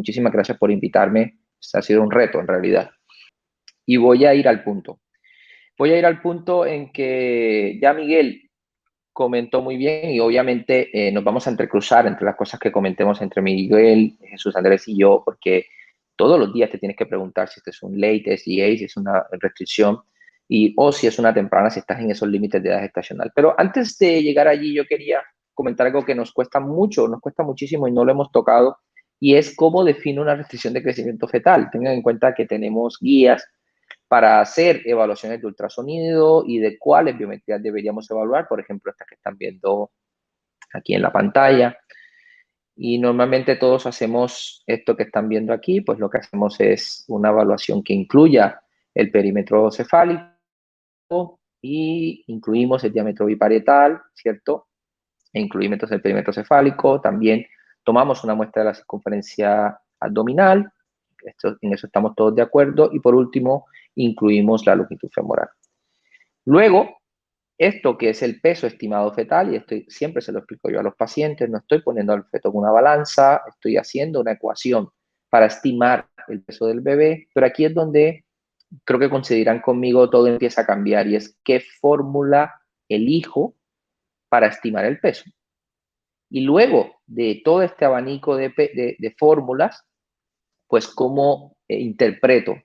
muchísimas gracias por invitarme. Ha sido un reto, en realidad. Y voy a ir al punto. Voy a ir al punto en que ya Miguel comentó muy bien y obviamente nos vamos a entrecruzar entre las cosas que comentemos entre Miguel, Jesús Andrés y yo, porque todos los días te tienes que preguntar si este es un late SGA, si es una restricción o si es una temprana, si estás en esos límites de edad gestacional. Pero antes de llegar allí, yo quería comentar algo que nos cuesta mucho, nos cuesta muchísimo y no lo hemos tocado, y es cómo define una restricción de crecimiento fetal. Tengan en cuenta que tenemos guías para hacer evaluaciones de ultrasonido y de cuáles biometrías deberíamos evaluar, por ejemplo, estas que están viendo aquí en la pantalla. Y normalmente todos hacemos esto que están viendo aquí, pues lo que hacemos es una evaluación que incluya el perímetro cefálico y incluimos el diámetro biparietal, ¿cierto? E incluimos el perímetro cefálico, también tomamos una muestra de la circunferencia abdominal, en eso estamos todos de acuerdo, y por último, incluimos la longitud femoral. Luego, esto que es el peso estimado fetal, y esto siempre se lo explico yo a los pacientes, no estoy poniendo al feto en una balanza, estoy haciendo una ecuación para estimar el peso del bebé, pero aquí es donde creo que coincidirán conmigo, todo empieza a cambiar, y es qué fórmula elijo para estimar el peso. Y luego de todo este abanico de fórmulas, pues cómo interpreto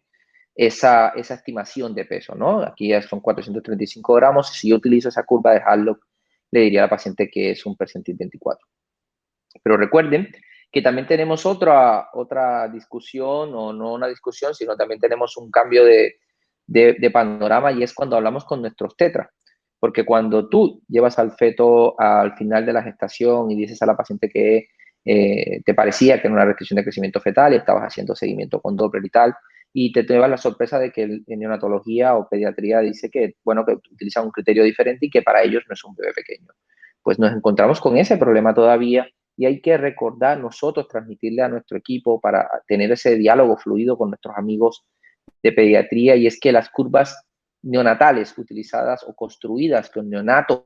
esa estimación de peso, ¿no? Aquí ya son 435 gramos. Si yo utilizo esa curva de Hadlock, le diría a la paciente que es un percentil 24. Pero recuerden que también tenemos otra discusión, o no una discusión, sino también tenemos un cambio de panorama, y es cuando hablamos con nuestros tetras. Porque cuando tú llevas al feto al final de la gestación y dices a la paciente que te parecía que era una restricción de crecimiento fetal y estabas haciendo seguimiento con Doppler y tal, y te llevas la sorpresa de que en neonatología o pediatría dice que, bueno, que utilizan un criterio diferente y que para ellos no es un bebé pequeño. Pues nos encontramos con ese problema todavía, y hay que recordar nosotros, transmitirle a nuestro equipo para tener ese diálogo fluido con nuestros amigos de pediatría, y es que las curvas neonatales utilizadas o construidas con neonatos,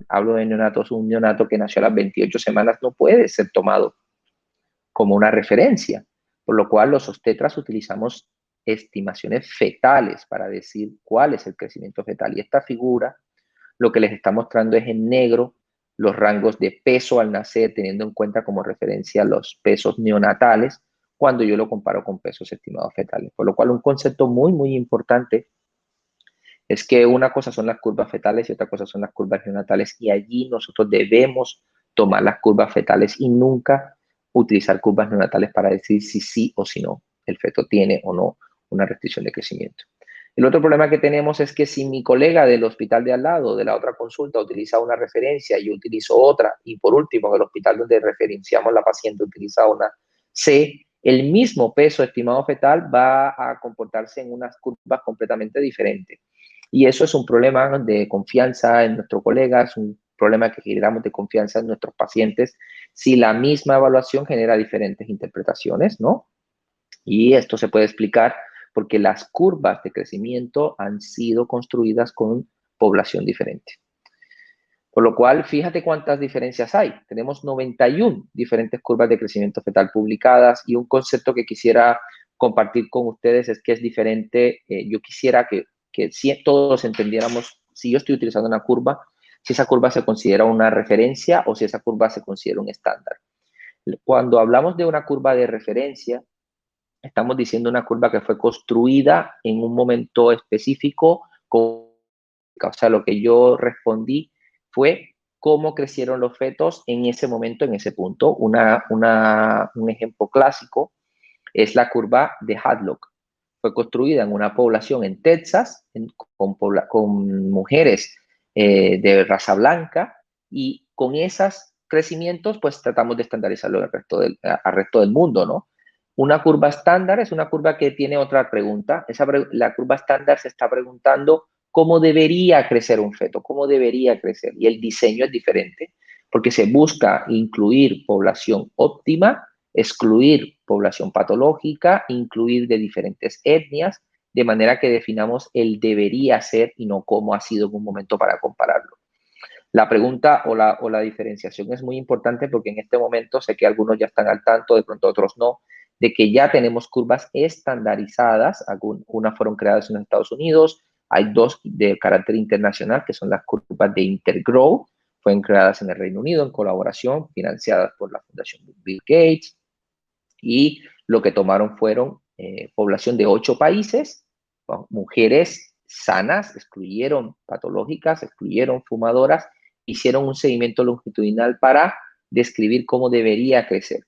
hablo de neonatos, un neonato que nació a las 28 semanas no puede ser tomado como una referencia, por lo cual los obstetras utilizamos estimaciones fetales para decir cuál es el crecimiento fetal. Y esta figura lo que les está mostrando es en negro los rangos de peso al nacer, teniendo en cuenta como referencia los pesos neonatales cuando yo lo comparo con pesos estimados fetales. Por lo cual, un concepto muy, muy importante es que una cosa son las curvas fetales y otra cosa son las curvas neonatales, y allí nosotros debemos tomar las curvas fetales y nunca utilizar curvas neonatales para decir si sí o si no el feto tiene o no una restricción de crecimiento. El otro problema que tenemos es que si mi colega del hospital de al lado, de la otra consulta, utiliza una referencia y yo utilizo otra, y por último, en el hospital donde referenciamos la paciente utiliza una C, el mismo peso estimado fetal va a comportarse en unas curvas completamente diferentes. Y eso es un problema de confianza en nuestro colega, es un problema que generamos de confianza en nuestros pacientes si la misma evaluación genera diferentes interpretaciones, ¿no? Y esto se puede explicar porque las curvas de crecimiento han sido construidas con población diferente. Por lo cual, fíjate cuántas diferencias hay. Tenemos 91 diferentes curvas de crecimiento fetal publicadas, y un concepto que quisiera compartir con ustedes es que es diferente. Yo quisiera que si todos entendiéramos, si yo estoy utilizando una curva, si esa curva se considera una referencia o si esa curva se considera un estándar. Cuando hablamos de una curva de referencia, estamos diciendo una curva que fue construida en un momento específico. O sea, lo que yo respondí fue cómo crecieron los fetos en ese momento, en ese punto. Un ejemplo clásico es la curva de Hadlock. Fue construida en una población en Texas con mujeres de raza blanca, y con esos crecimientos pues tratamos de estandarizarlo al resto del mundo, ¿no? Una curva estándar es una curva que tiene otra pregunta. La curva estándar se está preguntando cómo debería crecer un feto, cómo debería crecer, y el diseño es diferente porque se busca incluir población óptima, excluir población patológica, incluir de diferentes etnias, de manera que definamos el debería ser y no cómo ha sido en un momento para compararlo. La pregunta o la diferenciación es muy importante porque en este momento sé que algunos ya están al tanto, de pronto otros no, de que ya tenemos curvas estandarizadas, unas fueron creadas en los Estados Unidos, hay dos de carácter internacional que son las curvas de Intergrow, fueron creadas en el Reino Unido en colaboración, financiadas por la Fundación Bill Gates, y lo que tomaron fueron población de 8 países, mujeres sanas, excluyeron patológicas, excluyeron fumadoras, hicieron un seguimiento longitudinal para describir cómo debería crecer.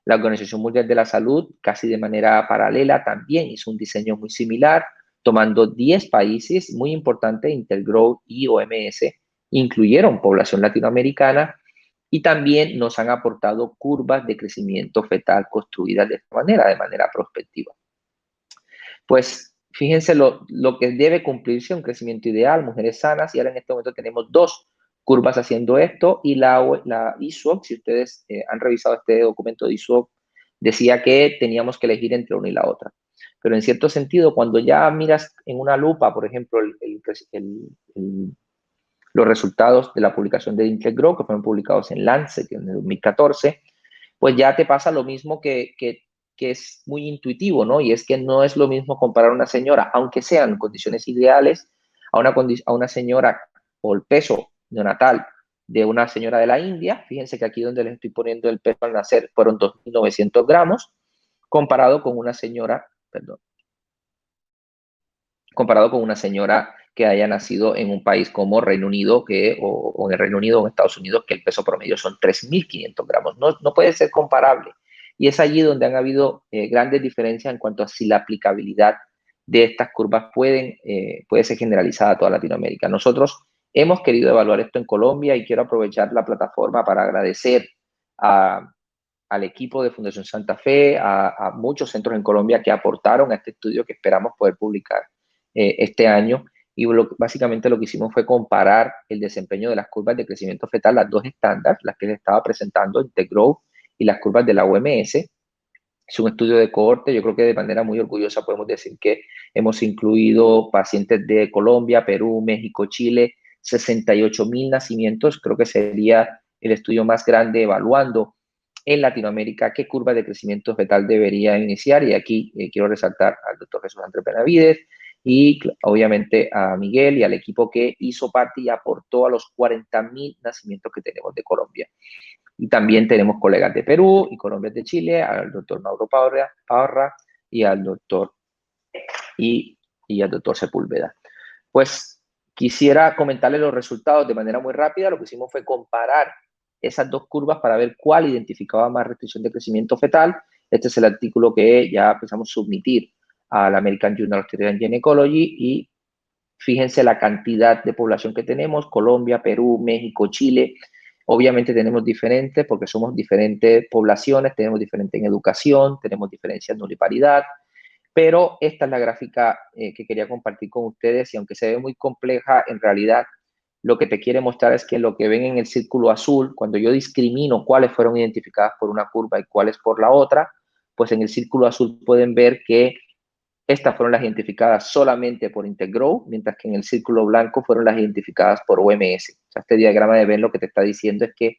La Organización Mundial de la Salud, casi de manera paralela, también hizo un diseño muy similar, tomando 10 países, muy importante, Intergrow y OMS, incluyeron población latinoamericana y también nos han aportado curvas de crecimiento fetal construidas de manera prospectiva. Pues fíjense lo que debe cumplirse, un crecimiento ideal, mujeres sanas, y ahora en este momento tenemos 2 curvas haciendo esto, y la ISUOC, si ustedes han revisado este documento de ISUOC, decía que teníamos que elegir entre una y la otra. Pero en cierto sentido, cuando ya miras en una lupa, por ejemplo, los resultados de la publicación de Intergrow, que fueron publicados en Lancet en el 2014, pues ya te pasa lo mismo que es muy intuitivo, ¿no? Y es que no es lo mismo comparar a una señora, aunque sean condiciones ideales, a una señora o el peso neonatal de una señora de la India, fíjense que aquí donde les estoy poniendo el peso al nacer fueron 2.900 gramos, comparado con una señora, perdón, comparado con una señora que haya nacido en un país como Reino Unido o en el Reino Unido o en Estados Unidos, que el peso promedio son 3.500 gramos. No puede ser comparable. Y es allí donde han habido grandes diferencias en cuanto a si la aplicabilidad de estas curvas puede ser generalizada a toda Latinoamérica. Nosotros hemos querido evaluar esto en Colombia y quiero aprovechar la plataforma para agradecer al equipo de Fundación Santa Fe, a muchos centros en Colombia que aportaron a este estudio que esperamos poder publicar este año. Y básicamente lo que hicimos fue comparar el desempeño de las curvas de crecimiento fetal, las 2 estándar, las que les estaba presentando, Intergrow y las curvas de la OMS. Es un estudio de cohorte, yo creo que de manera muy orgullosa podemos decir que hemos incluido pacientes de Colombia, Perú, México, Chile, 68.000 nacimientos, creo que sería el estudio más grande evaluando en Latinoamérica qué curva de crecimiento fetal debería iniciar. Y aquí quiero resaltar al doctor Jesús Andrés Benavides y obviamente a Miguel y al equipo que hizo parte y aportó a los 40.000 nacimientos que tenemos de Colombia. Y también tenemos colegas de Perú y Colombia de Chile, al doctor Mauro Parra y al doctor Sepúlveda. Pues quisiera comentarles los resultados de manera muy rápida. Lo que hicimos fue comparar esas 2 curvas para ver cuál identificaba más restricción de crecimiento fetal. Este es el artículo que ya empezamos a submitir al American Journal of Obstetrics and Gynecology y fíjense la cantidad de población que tenemos, Colombia, Perú, México, Chile. Obviamente tenemos diferentes porque somos diferentes poblaciones, tenemos diferente en educación, tenemos diferencias en nulliparidad, pero esta es la gráfica que quería compartir con ustedes y aunque se ve muy compleja, en realidad lo que te quiere mostrar es que lo que ven en el círculo azul, cuando yo discrimino cuáles fueron identificadas por una curva y cuáles por la otra, pues en el círculo azul pueden ver que estas fueron las identificadas solamente por Intergrow, mientras que en el círculo blanco fueron las identificadas por OMS. O sea, este diagrama de Ben lo que te está diciendo es que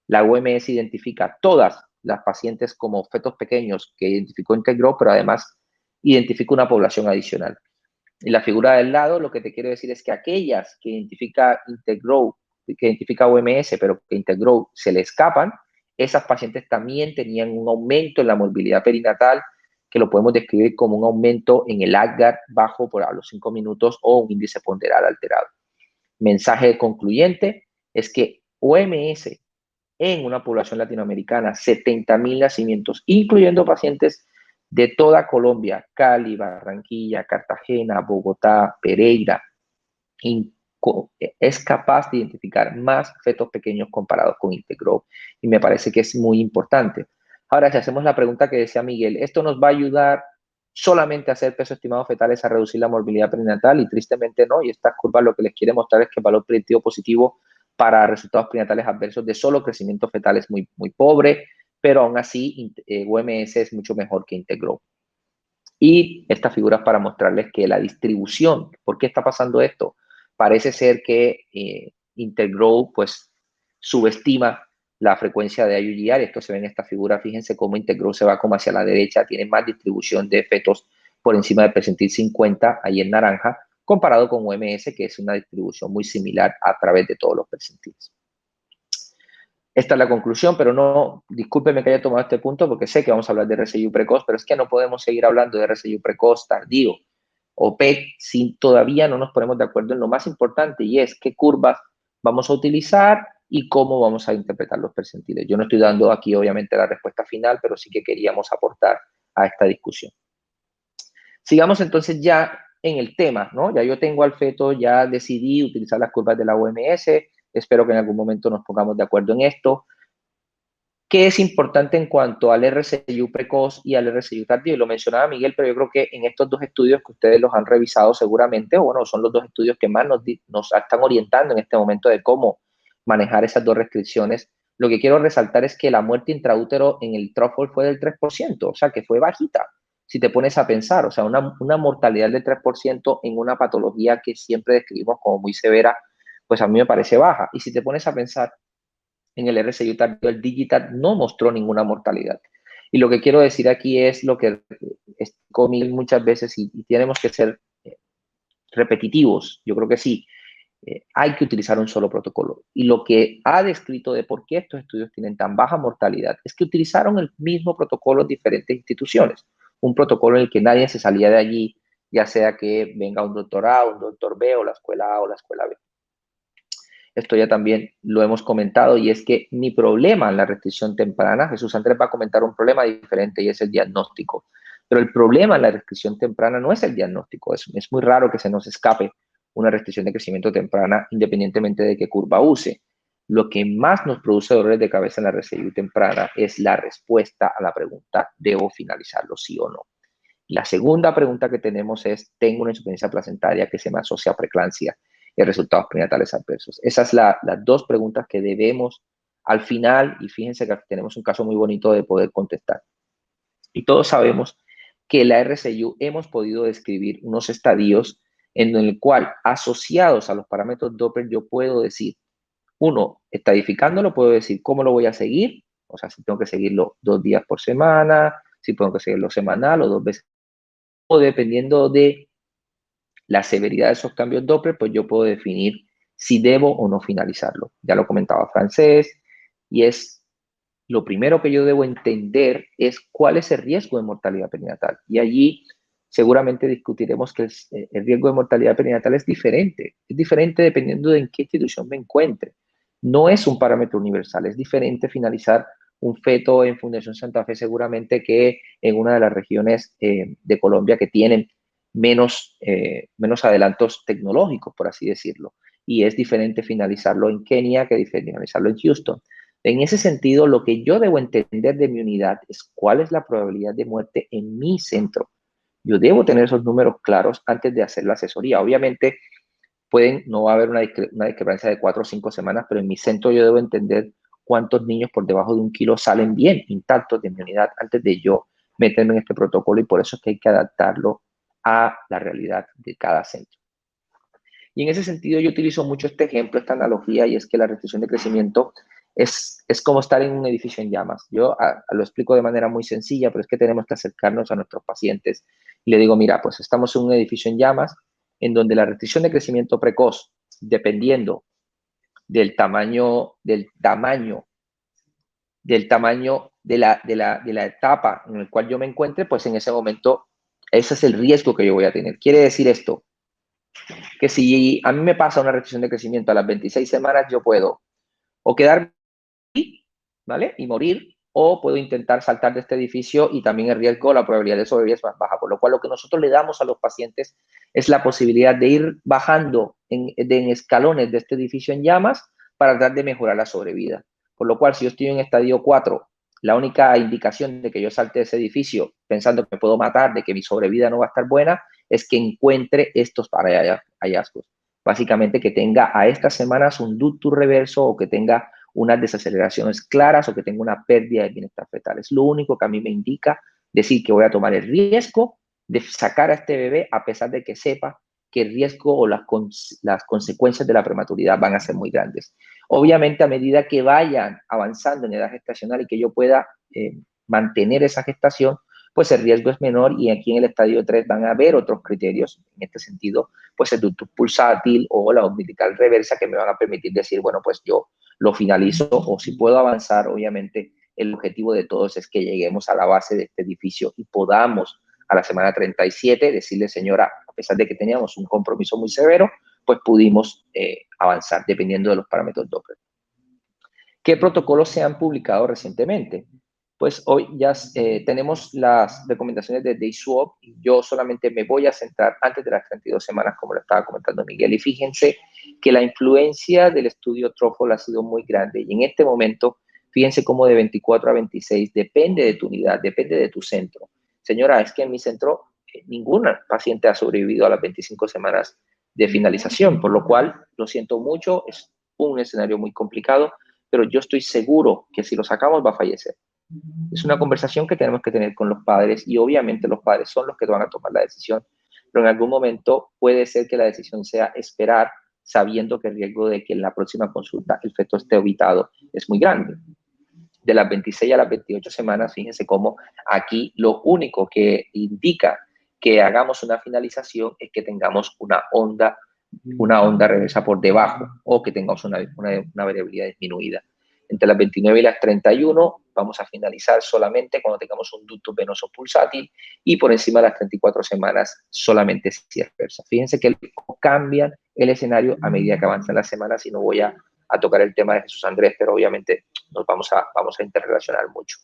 la OMS identifica todas las pacientes como fetos pequeños que identificó Intergrow, pero además identifica una población adicional. Y la figura del lado lo que te quiero decir es que aquellas que identifica Intergrow, que identifica OMS, pero que Intergrow se le escapan, esas pacientes también tenían un aumento en la morbilidad perinatal, que lo podemos describir como un aumento en el Apgar bajo por a los 5 minutos o un índice ponderal alterado. Mensaje concluyente es que OMS en una población latinoamericana, 70.000 nacimientos, incluyendo pacientes de toda Colombia, Cali, Barranquilla, Cartagena, Bogotá, Pereira, es capaz de identificar más fetos pequeños comparados con Intergrow. Y me parece que es muy importante. Ahora, si hacemos la pregunta que decía Miguel, ¿esto nos va a ayudar solamente a hacer peso estimado fetales a reducir la morbilidad perinatal? Y tristemente no. Y estas curvas lo que les quiere mostrar es que el valor predictivo positivo para resultados prenatales adversos de solo crecimiento fetal es muy, muy pobre, pero aún así OMS es mucho mejor que Intergrow. Y estas figuras para mostrarles que la distribución, ¿por qué está pasando esto? Parece ser que Intergrow pues subestima la frecuencia de IUGR. Esto se ve en esta figura. Fíjense cómo Intergrow se va como hacia la derecha, tiene más distribución de fetos por encima del percentil 50, ahí en naranja, comparado con OMS, que es una distribución muy similar a través de todos los percentiles. Esta es la conclusión, pero no, discúlpeme que haya tomado este punto porque sé que vamos a hablar de RCIU precoz, pero es que no podemos seguir hablando de RCIU precoz, tardío o PEC si todavía no nos ponemos de acuerdo en lo más importante, y es qué curvas vamos a utilizar y cómo vamos a interpretar los percentiles. Yo no estoy dando aquí obviamente la respuesta final, pero sí que queríamos aportar a esta discusión. Sigamos entonces ya en el tema, ¿no? Ya yo tengo al feto, ya decidí utilizar las curvas de la OMS, espero que en algún momento nos pongamos de acuerdo en esto. ¿Qué es importante en cuanto al RCIU precoz y al RCIU tardío? Y lo mencionaba Miguel, pero yo creo que en estos dos estudios que ustedes los han revisado seguramente, o bueno, son los dos estudios que más nos están orientando en este momento de cómo manejar esas dos restricciones. Lo que quiero resaltar es que la muerte intraútero en el TRUFFLE fue del 3%, o sea, que fue bajita, si te pones a pensar, o sea, una mortalidad del 3% en una patología que siempre describimos como muy severa, pues a mí me parece baja. Y si te pones a pensar, en el RCIU tardío, el Digital no mostró ninguna mortalidad. Y lo que quiero decir aquí es lo que Miguel muchas veces, y tenemos que ser repetitivos, yo creo que sí, hay que utilizar un solo protocolo. Y lo que ha descrito de por qué estos estudios tienen tan baja mortalidad es que utilizaron el mismo protocolo en diferentes instituciones. Un protocolo en el que nadie se salía de allí, ya sea que venga un doctor A, un doctor B, o la escuela A o la escuela B. Esto ya también lo hemos comentado, y es que mi problema en la restricción temprana, Jesús Andrés va a comentar un problema diferente, y es el diagnóstico. Pero el problema en la restricción temprana no es el diagnóstico. Es muy raro que se nos escape una restricción de crecimiento temprana, independientemente de qué curva use. Lo que más nos produce dolores de cabeza en la restricción temprana es la respuesta a la pregunta, ¿debo finalizarlo sí o no? La segunda pregunta que tenemos es, ¿tengo una insuficiencia placentaria que se me asocia a preeclampsia y resultados prenatales adversos? Esas son las dos preguntas que debemos al final, y fíjense que tenemos un caso muy bonito de poder contestar. Y todos sabemos que en la RCIU hemos podido describir unos estadios en el cual, asociados a los parámetros Doppler, yo puedo decir, uno, estadificándolo, puedo decir cómo lo voy a seguir, o sea, si tengo que seguirlo 2 días por semana, si tengo que seguirlo semanal o 2 veces, o dependiendo de la severidad de esos cambios Doppler, pues yo puedo definir si debo o no finalizarlo. Ya lo comentaba Francés, y es lo primero que yo debo entender es cuál es el riesgo de mortalidad perinatal. Y allí seguramente discutiremos que el riesgo de mortalidad perinatal es diferente dependiendo de en qué institución me encuentre. No es un parámetro universal, es diferente finalizar un feto en Fundación Santa Fe seguramente que en una de las regiones de Colombia que tienen menos adelantos tecnológicos, por así decirlo. Y es diferente finalizarlo en Kenia que finalizarlo en Houston. En ese sentido, lo que yo debo entender de mi unidad es cuál es la probabilidad de muerte en mi centro. Yo debo tener esos números claros antes de hacer la asesoría. Obviamente, no va a haber una discrepancia de 4 o 5 semanas, pero en mi centro yo debo entender cuántos niños por debajo de 1 kilo salen bien, intactos de mi unidad, antes de yo meterme en este protocolo, y por eso es que hay que adaptarlo a la realidad de cada centro. Y en ese sentido yo utilizo mucho este ejemplo, esta analogía, y es que la restricción de crecimiento es como estar en un edificio en llamas. Yo lo explico de manera muy sencilla, pero es que tenemos que acercarnos a nuestros pacientes y le digo, mira, pues estamos en un edificio en llamas en donde la restricción de crecimiento precoz, dependiendo del tamaño de la etapa en la cual yo me encuentre, pues en ese momento ese es el riesgo que yo voy a tener. Quiere decir esto, que si a mí me pasa una restricción de crecimiento a las 26 semanas, yo puedo o quedarme ahí, ¿vale? Y morir, o puedo intentar saltar de este edificio, y también el riesgo, la probabilidad de sobrevivir es más baja. Por lo cual, lo que nosotros le damos a los pacientes es la posibilidad de ir bajando en escalones de este edificio en llamas para tratar de mejorar la sobrevida. Por lo cual, si yo estoy en estadio 4, la única indicación de que yo salte de ese edificio pensando que me puedo matar, de que mi sobrevida no va a estar buena, es que encuentre estos hallazgos. Básicamente que tenga a estas semanas un ductus reverso, o que tenga unas desaceleraciones claras, o que tenga una pérdida de bienestar fetal. Es lo único que a mí me indica decir que voy a tomar el riesgo de sacar a este bebé a pesar de que sepa que el riesgo o las consecuencias de la prematuridad van a ser muy grandes. Obviamente, a medida que vayan avanzando en edad gestacional y que yo pueda mantener esa gestación, pues el riesgo es menor, y aquí en el estadio 3 van a haber otros criterios en este sentido, pues el ductus pulsátil o la umbilical reversa, que me van a permitir decir, bueno, pues yo lo finalizo, o si puedo avanzar. Obviamente el objetivo de todos es que lleguemos a la base de este edificio y podamos a la semana 37 decirle, señora, a pesar de que teníamos un compromiso muy severo, pues pudimos avanzar dependiendo de los parámetros Doppler. ¿Qué protocolos se han publicado recientemente? Pues hoy ya tenemos las recomendaciones de DaySwap, y yo solamente me voy a centrar antes de las 32 semanas, como lo estaba comentando Miguel. Y fíjense que la influencia del estudio TROFOL ha sido muy grande, y en este momento, fíjense cómo de 24 a 26 depende de tu unidad, depende de tu centro. Señora, es que en mi centro ninguna paciente ha sobrevivido a las 25 semanas de finalización, por lo cual lo siento mucho, es un escenario muy complicado, pero yo estoy seguro que si lo sacamos va a fallecer. Es una conversación que tenemos que tener con los padres, y obviamente los padres son los que van a tomar la decisión, pero en algún momento puede ser que la decisión sea esperar, sabiendo que el riesgo de que en la próxima consulta el feto esté obitado es muy grande. De las 26 a las 28 semanas, fíjense cómo aquí lo único que indica que hagamos una finalización es que tengamos una onda reversa por debajo, o que tengamos una variabilidad disminuida. Entre las 29 y las 31 vamos a finalizar solamente cuando tengamos un ductus venoso pulsátil, y por encima de las 34 semanas solamente si es reversa. Fíjense que cambian el escenario a medida que avanzan las semanas, y no voy a tocar el tema de Jesús Andrés, pero obviamente nos vamos a interrelacionar mucho.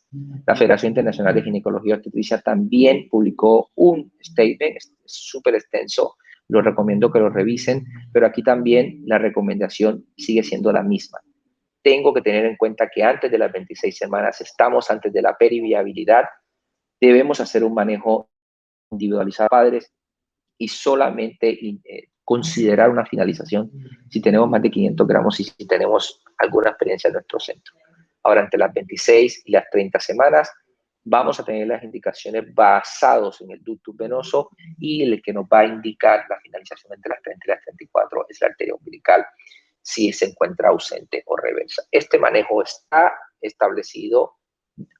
La Federación Internacional de Ginecología y Obstetricia también publicó un statement súper extenso. Lo recomiendo que lo revisen, pero aquí también la recomendación sigue siendo la misma. Tengo que tener en cuenta que antes de las 26 semanas estamos antes de la periviabilidad. Debemos hacer un manejo individualizado de padres, y solamente considerar una finalización si tenemos más de 500 gramos y si tenemos alguna experiencia en nuestro centro. Ahora, entre las 26 y las 30 semanas, vamos a tener las indicaciones basados en el ductus venoso, y el que nos va a indicar la finalización entre las 30 y las 34 es la arteria umbilical, si se encuentra ausente o reversa. Este manejo está establecido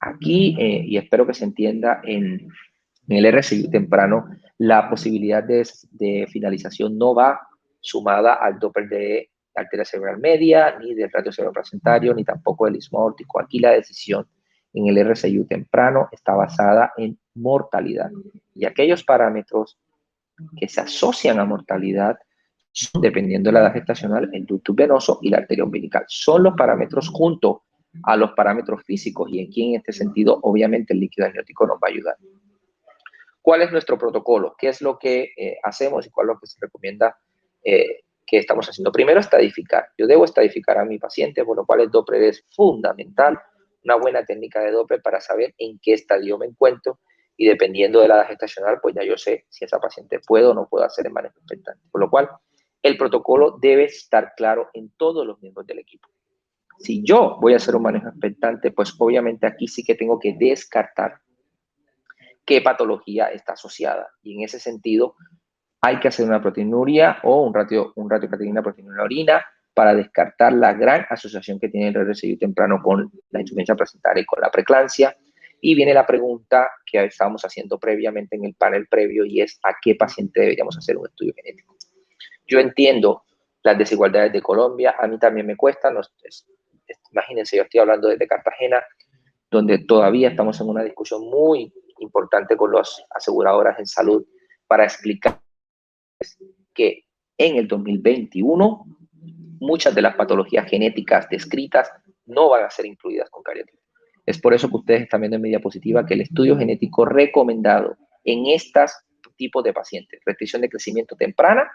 aquí, y espero que se entienda en el RCI temprano. La posibilidad de finalización no va sumada al Doppler de arteria cerebral media, ni del ratio cerebroplacentario, ni tampoco del istmo aórtico. Aquí la decisión en el RCI temprano está basada en mortalidad, y aquellos parámetros que se asocian a mortalidad son, dependiendo de la edad gestacional, el ductus venoso y la arteria umbilical. Son los parámetros junto a los parámetros físicos, y aquí en este sentido obviamente el líquido amniótico nos va a ayudar. ¿Cuál es nuestro protocolo? ¿Qué es lo que hacemos y cuál es lo que se recomienda que estamos haciendo? Primero, estadificar. Yo debo estadificar a mi paciente, por lo cual el Doppler es fundamental. Una buena técnica de Doppler para saber en qué estadio me encuentro, y dependiendo de la edad gestacional, pues ya yo sé si esa paciente puede o no puede hacer el manejo expectante. Por lo cual, el protocolo debe estar claro en todos los miembros del equipo. Si yo voy a hacer un manejo expectante, pues obviamente aquí sí que tengo que descartar qué patología está asociada, y en ese sentido hay que hacer una proteinuria o un ratiocreatinina proteína en la orina para descartar la gran asociación que tiene el RCI temprano con la insuficiencia placentaria y con la preeclampsia. Y viene la pregunta que estábamos haciendo previamente en el panel previo, y es ¿a qué paciente deberíamos hacer un estudio genético? Yo entiendo las desigualdades de Colombia, a mí también me cuesta. Imagínense, yo estoy hablando desde Cartagena, donde todavía estamos en una discusión muy importante con las aseguradoras en salud para explicar que en el 2021 muchas de las patologías genéticas descritas no van a ser incluidas con cariatida. Es por eso que ustedes están viendo en mi diapositiva que el estudio genético recomendado en estos tipos de pacientes, restricción de crecimiento temprana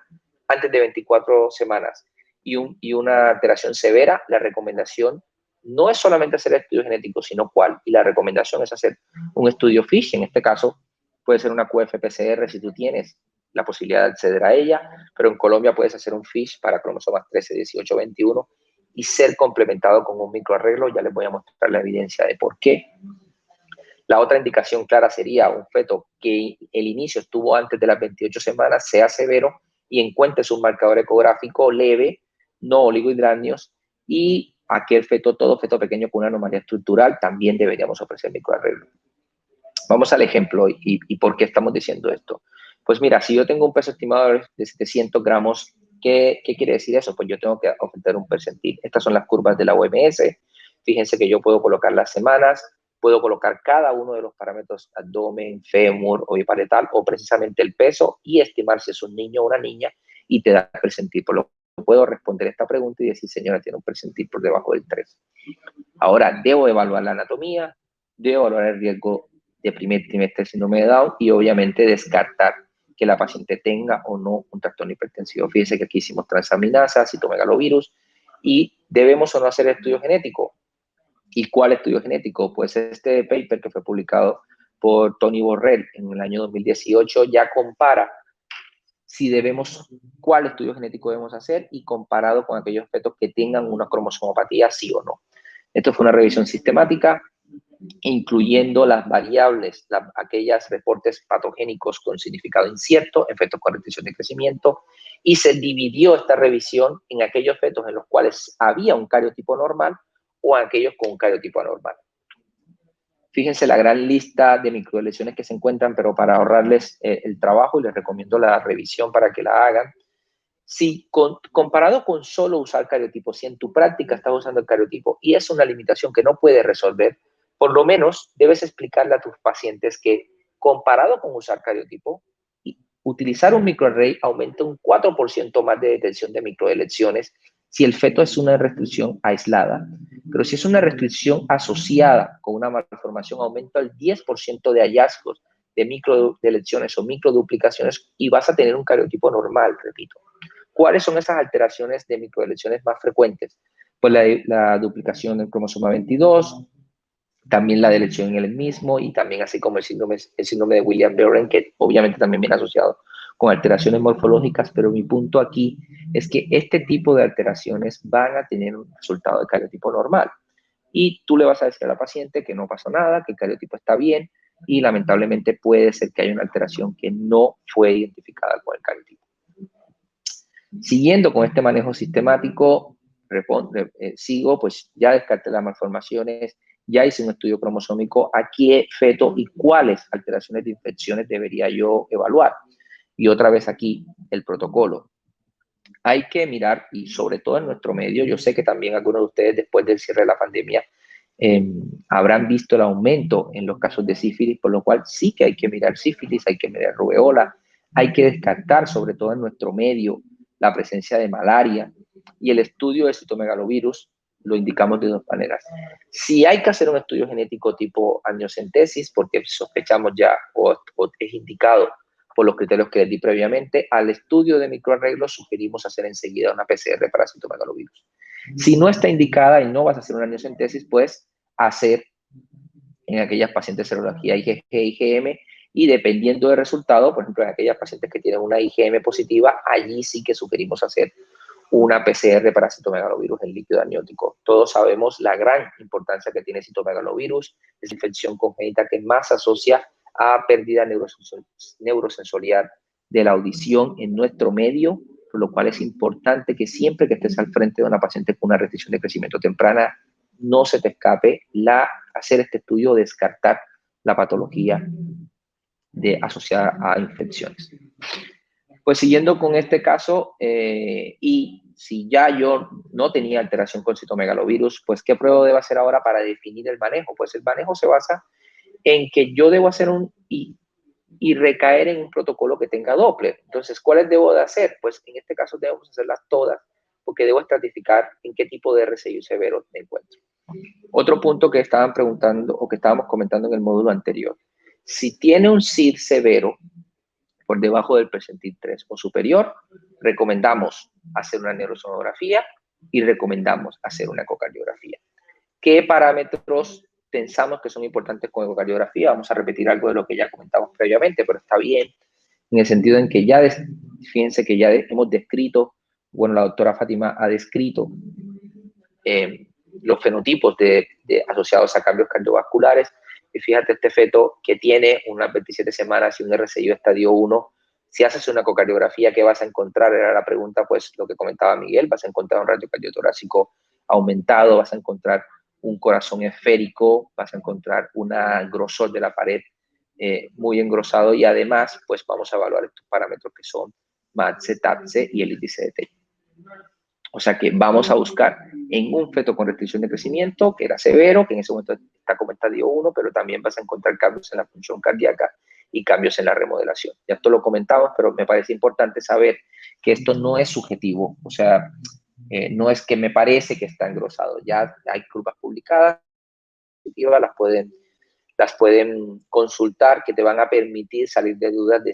antes de 24 semanas y una alteración severa, la recomendación no es solamente hacer el estudio genético, sino cuál. Y la recomendación es hacer un estudio FISH. En este caso puede ser una QF-PCR si tú tienes la posibilidad de acceder a ella, pero en Colombia puedes hacer un FISH para cromosomas 13, 18, 21 y ser complementado con un microarreglo. Ya les voy a mostrar la evidencia de por qué. La otra indicación clara sería un feto que el inicio estuvo antes de las 28 semanas, sea severo, y encuentres un marcador ecográfico leve, no oligohidranios, y aquel feto, todo feto pequeño con una anomalía estructural, también deberíamos ofrecer microarreglo. Vamos al ejemplo y por qué estamos diciendo esto. Pues mira, si yo tengo un peso estimado de 700 gramos, ¿qué quiere decir eso? Pues yo tengo que ofrecer un percentil. Estas son las curvas de la OMS. Fíjense que yo puedo colocar las semanas, puedo colocar cada uno de los parámetros, abdomen, fémur o bipaletal, o precisamente el peso, y estimar si es un niño o una niña, y te da el percentil. Por lo que puedo responder esta pregunta y decir, señora, tiene un percentil por debajo del 3. Ahora, debo evaluar la anatomía, debo evaluar el riesgo de primer trimestre de síndrome de Down y obviamente descartar que la paciente tenga o no un trastorno hipertensivo. Fíjense que aquí hicimos transaminasa, citomegalovirus, y debemos o no hacer estudio genético. ¿Y cuál estudio genético? Pues este paper que fue publicado por Tony Borrell en el año 2018 ya compara si debemos, cuál estudio genético debemos hacer y comparado con aquellos fetos que tengan una cromosomopatía, sí o no. Esto fue una revisión sistemática, incluyendo las variables, aquellos reportes patogénicos con significado incierto, en fetos con restricción de crecimiento, y se dividió esta revisión en aquellos fetos en los cuales había un cariotipo normal o aquellos con un cariotipo anormal. Fíjense la gran lista de microlesiones que se encuentran, pero para ahorrarles el trabajo, y les recomiendo la revisión para que la hagan. Si comparado con solo usar cariotipo, si en tu práctica estás usando el cariotipo y es una limitación que no puedes resolver, por lo menos debes explicarle a tus pacientes que comparado con usar cariotipo, utilizar un microarray aumenta un 4% más de detención de microdelecciones si el feto es una restricción aislada. Pero si es una restricción asociada con una malformación, aumenta el 10% de hallazgos de microdelecciones o microduplicaciones y vas a tener un cariotipo normal, repito. ¿Cuáles son esas alteraciones de microdelecciones más frecuentes? Pues la duplicación del cromosoma 22, también la delección en el mismo, y también así como el síndrome de Guillain-Barré, que obviamente también viene asociado con alteraciones morfológicas, pero mi punto aquí es que este tipo de alteraciones van a tener un resultado de cariotipo normal. Y tú le vas a decir a la paciente que no pasó nada, que el cariotipo está bien, y lamentablemente puede ser que haya una alteración que no fue identificada con el cariotipo. Siguiendo con este manejo sistemático, sigo, pues ya descarté las malformaciones, ya hice un estudio cromosómico, a qué feto y cuáles alteraciones de infecciones debería yo evaluar. Y otra vez aquí, el protocolo. Hay que mirar, y sobre todo en nuestro medio, yo sé que también algunos de ustedes después del cierre de la pandemia habrán visto el aumento en los casos de sífilis, por lo cual sí que hay que mirar sífilis, hay que mirar rubeola, hay que descartar, sobre todo en nuestro medio, la presencia de malaria, y el estudio de citomegalovirus lo indicamos de dos maneras. Si hay que hacer un estudio genético tipo amniocentesis, porque sospechamos ya o es indicado por los criterios que les di previamente, al estudio de microarreglos sugerimos hacer enseguida una PCR para citomegalovirus. Si no está indicada y no vas a hacer una amniocentesis, pues hacer en aquellas pacientes serología IgG, IgM, y dependiendo del resultado, por ejemplo, en aquellas pacientes que tienen una IgM positiva, allí sí que sugerimos hacer una PCR para citomegalovirus en líquido amniótico. Todos sabemos la gran importancia que tiene citomegalovirus, es la infección congénita que más se asocia a pérdida neurosensorial de la audición en nuestro medio, por lo cual es importante que siempre que estés al frente de una paciente con una restricción de crecimiento temprana, no se te escape hacer este estudio o descartar la patología asociada a infecciones. Pues siguiendo con este caso, y si ya yo no tenía alteración con citomegalovirus, pues ¿qué prueba debo hacer ahora para definir el manejo? Pues el manejo se basa en que yo debo hacer y recaer en un protocolo que tenga Doppler. Entonces, ¿cuáles debo de hacer? Pues en este caso debemos hacerlas todas, porque debo estratificar en qué tipo de RCI severo me encuentro. Otro punto que estaban preguntando o que estábamos comentando en el módulo anterior. Si tiene un CID severo por debajo del percentil 3 o superior, recomendamos hacer una neurosonografía y recomendamos hacer una ecocardiografía. ¿Qué parámetros pensamos que son importantes con ecocardiografía? Vamos a repetir algo de lo que ya comentamos previamente, pero está bien, en el sentido en que ya, fíjense que ya hemos descrito, bueno, la doctora Fátima ha descrito los fenotipos asociados a cambios cardiovasculares. Y fíjate, este feto que tiene unas 27 semanas y un RCI estadio 1, Si haces una ecocardiografía, ¿qué vas a encontrar? Era la pregunta, pues lo que comentaba Miguel, vas a encontrar un ratio cardiotorácico aumentado, vas a encontrar un corazón esférico, vas a encontrar un grosor de la pared muy engrosado y además, pues vamos a evaluar estos parámetros que son MATSE, TAPSE y el índice de TI. O sea que vamos a buscar en un feto con restricción de crecimiento, que era severo, que en ese momento está como estadio 1, pero también vas a encontrar cambios en la función cardíaca y cambios en la remodelación. Ya esto lo comentamos, pero me parece importante saber que esto no es subjetivo, o sea, no es que me parece que está engrosado, ya hay curvas publicadas, las pueden consultar, que te van a permitir salir de dudas de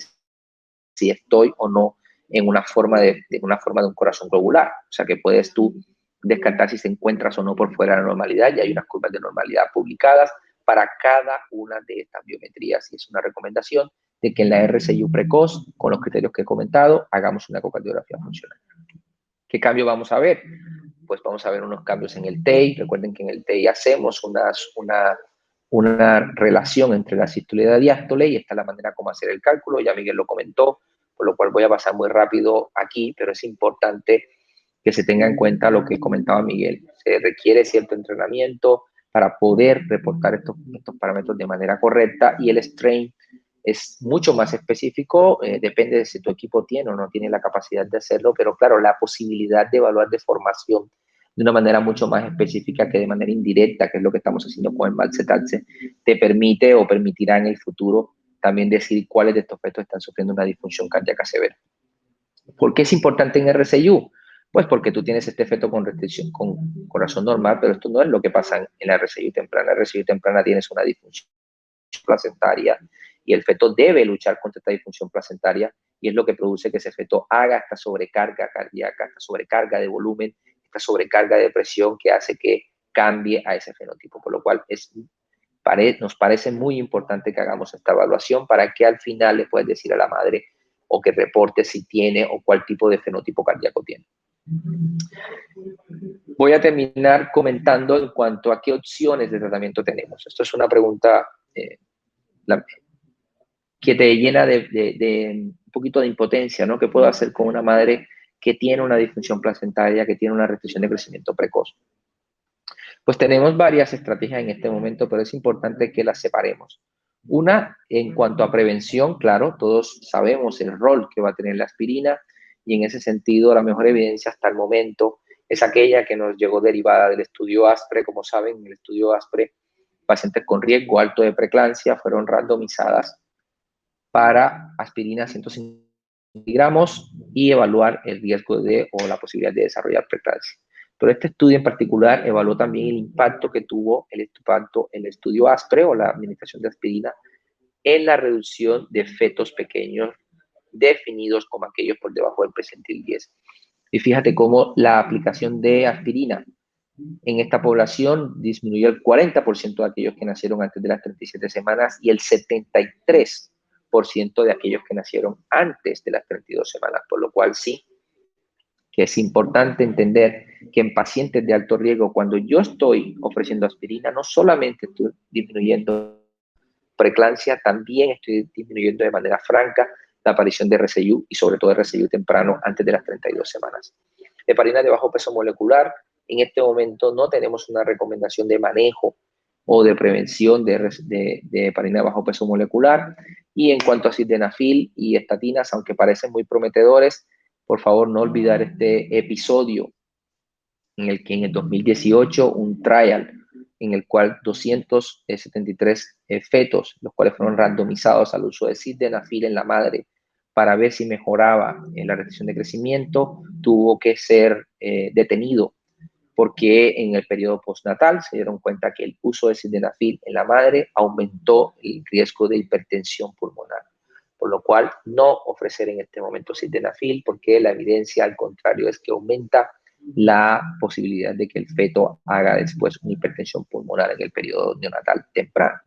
si estoy o no en una forma de un corazón globular. O sea, que puedes tú descartar si se encuentras o no por fuera de la normalidad, y hay unas curvas de normalidad publicadas para cada una de estas biometrías. Y es una recomendación de que en la RCIU precoz, con los criterios que he comentado, hagamos una ecocardiografía funcional. ¿Qué cambio vamos a ver? Pues vamos a ver unos cambios en el TEI. Recuerden que en el TEI hacemos una relación entre la sístole y la diástole, y esta es la manera como hacer el cálculo. Ya Miguel lo comentó, por lo cual voy a pasar muy rápido aquí, pero es importante que se tenga en cuenta lo que comentaba Miguel. Se requiere cierto entrenamiento para poder reportar estos parámetros de manera correcta, y el strain es mucho más específico, depende de si tu equipo tiene o no tiene la capacidad de hacerlo, pero claro, la posibilidad de evaluar deformación de una manera mucho más específica que de manera indirecta, que es lo que estamos haciendo con el MATSE-TATSE, te permite o permitirá en el futuro también decir cuáles de estos fetos están sufriendo una disfunción cardíaca severa. ¿Por qué es importante en RCIU? Pues porque tú tienes este feto con restricción, con corazón normal, pero esto no es lo que pasa en la RCIU temprana. En la RCIU temprana tienes una disfunción placentaria y el feto debe luchar contra esta disfunción placentaria, y es lo que produce que ese feto haga esta sobrecarga cardíaca, esta sobrecarga de volumen, esta sobrecarga de presión que hace que cambie a ese fenotipo, por lo cual nos parece muy importante que hagamos esta evaluación para que al final le puedas decir a la madre o que reporte si tiene o cuál tipo de fenotipo cardíaco tiene. Voy a terminar comentando en cuanto a qué opciones de tratamiento tenemos. Esto es una pregunta que te llena de un poquito de impotencia, ¿no? ¿Qué puedo hacer con una madre que tiene una disfunción placentaria, que tiene una restricción de crecimiento precoz? Pues tenemos varias estrategias en este momento, pero es importante que las separemos. Una, en cuanto a prevención, claro, todos sabemos el rol que va a tener la aspirina, y en ese sentido la mejor evidencia hasta el momento es aquella que nos llegó derivada del estudio ASPRE. Como saben, en el estudio ASPRE, pacientes con riesgo alto de preeclampsia fueron randomizadas para aspirina 150 miligramos y evaluar el riesgo o la posibilidad de desarrollar preeclampsia. Pero este estudio en particular evaluó también el impacto que tuvo el estudio ASPRE, o la administración de aspirina, en la reducción de fetos pequeños definidos como aquellos por debajo del percentil 10. Y fíjate cómo la aplicación de aspirina en esta población disminuyó el 40% de aquellos que nacieron antes de las 37 semanas y el 73% de aquellos que nacieron antes de las 32 semanas, por lo cual sí que es importante entender que en pacientes de alto riesgo, cuando yo estoy ofreciendo aspirina, no solamente estoy disminuyendo preeclampsia, también estoy disminuyendo de manera franca la aparición de RCIU, y sobre todo RCIU temprano antes de las 32 semanas. Heparina de bajo peso molecular, en este momento no tenemos una recomendación de manejo o de prevención de heparina de bajo peso molecular. Y en cuanto a sildenafil y estatinas, aunque parecen muy prometedores, por favor no olvidar este episodio en el que en el 2018 un trial en el cual 273 fetos, los cuales fueron randomizados al uso de sildenafil en la madre para ver si mejoraba en la restricción de crecimiento, tuvo que ser detenido, porque en el periodo postnatal se dieron cuenta que el uso de sildenafil en la madre aumentó el riesgo de hipertensión pulmonar, por lo cual no ofrecer en este momento sildenafil, porque la evidencia al contrario es que aumenta la posibilidad de que el feto haga después una hipertensión pulmonar en el periodo neonatal temprano.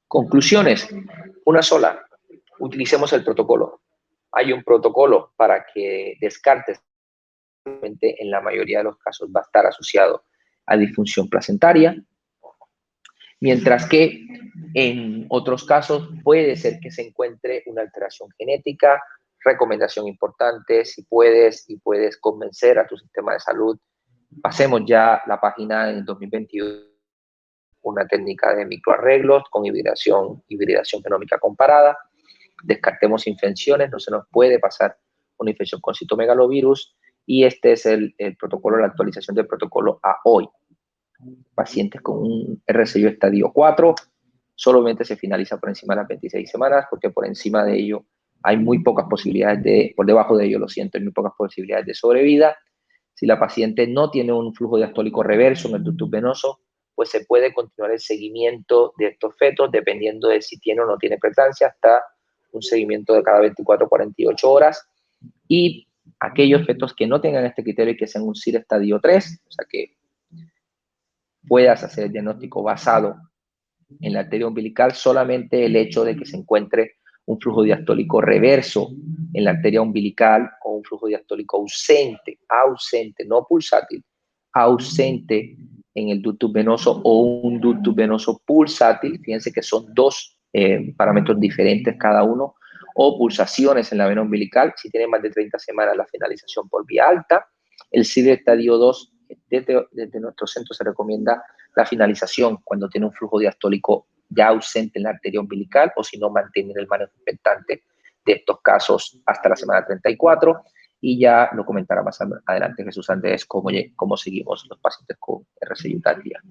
Conclusiones, una sola: utilicemos el protocolo. Hay un protocolo para que descartes, en la mayoría de los casos va a estar asociado a disfunción placentaria. Mientras que en otros casos puede ser que se encuentre una alteración genética. Recomendación importante, si puedes y puedes convencer a tu sistema de salud, pasemos ya la página en 2022, una técnica de microarreglos con hibridación genómica comparada. Descartemos infecciones, no se nos puede pasar una infección con citomegalovirus, y este es el protocolo, la actualización del protocolo a hoy. Pacientes con un RCIO estadio 4, solamente se finaliza por encima de las 26 semanas, porque por encima de ello hay muy pocas posibilidades por debajo de ello, lo siento, hay muy pocas posibilidades de sobrevida. Si la paciente no tiene un flujo diastólico reverso en el ductus venoso, pues se puede continuar el seguimiento de estos fetos, dependiendo de si tiene o no tiene preeclampsia, hasta un seguimiento de cada 24 o 48 horas. Y aquellos fetos que no tengan este criterio y que sean un CIR estadio 3, o sea que puedas hacer el diagnóstico basado en la arteria umbilical, solamente el hecho de que se encuentre un flujo diastólico reverso en la arteria umbilical o un flujo diastólico ausente, no pulsátil, ausente en el ductus venoso o un ductus venoso pulsátil, fíjense que son dos parámetros diferentes cada uno, o pulsaciones en la vena umbilical, si tiene más de 30 semanas la finalización por vía alta. El CIR estadio 2, desde nuestro centro se recomienda la finalización cuando tiene un flujo diastólico ya ausente en la arteria umbilical, o si no, mantener el manejo expectante de estos casos hasta la semana 34, y ya lo comentará más adelante Jesús Andrés cómo seguimos los pacientes con RCI tardía.